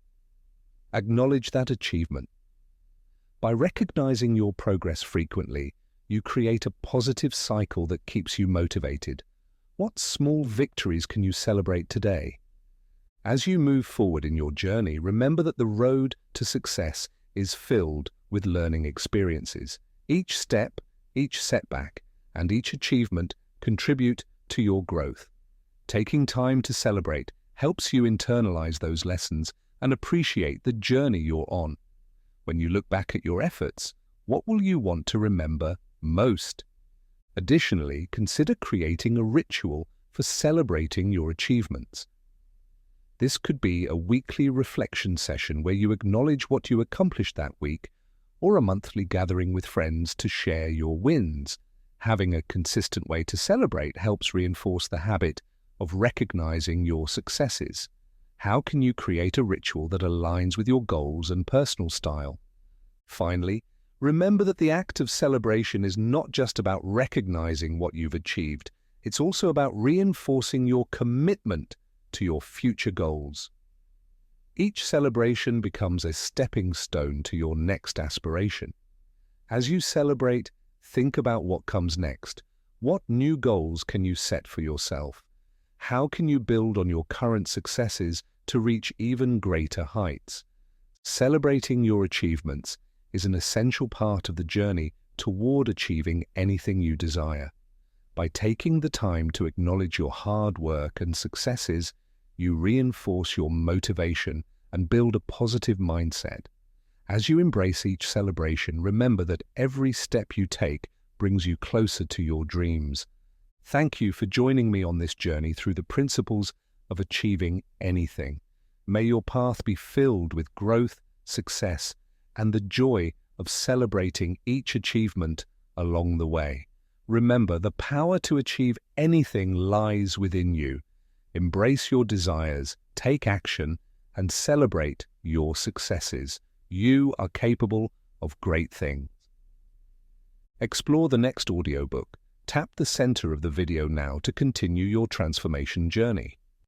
[SPEAKER 1] Acknowledge that achievement. By recognizing your progress frequently, you create a positive cycle that keeps you motivated. What small victories can you celebrate today? As you move forward in your journey, remember that the road to success is filled with learning experiences. Each step, each setback, and each achievement contribute to your growth. Taking time to celebrate helps you internalize those lessons and appreciate the journey you're on. When you look back at your efforts, what will you want to remember most? Additionally, consider creating a ritual for celebrating your achievements. This could be a weekly reflection session where you acknowledge what you accomplished that week, or a monthly gathering with friends to share your wins. Having a consistent way to celebrate helps reinforce the habit of recognizing your successes. How can you create a ritual that aligns with your goals and personal style? Finally, remember that the act of celebration is not just about recognizing what you've achieved, it's also about reinforcing your commitment to your future goals. Each celebration becomes a stepping stone to your next aspiration. As you celebrate, think about what comes next. What new goals can you set for yourself? How can you build on your current successes to reach even greater heights? Celebrating your achievements is an essential part of the journey toward achieving anything you desire. By taking the time to acknowledge your hard work and successes, you reinforce your motivation and build a positive mindset. As you embrace each celebration, remember that every step you take brings you closer to your dreams. Thank you for joining me on this journey through the principles of achieving anything. May your path be filled with growth, success, and the joy of celebrating each achievement along the way. Remember, the power to achieve anything lies within you. Embrace your desires, take action, and celebrate your successes. You are capable of great things. Explore the next audiobook. Tap the center of the video now to continue your transformation journey.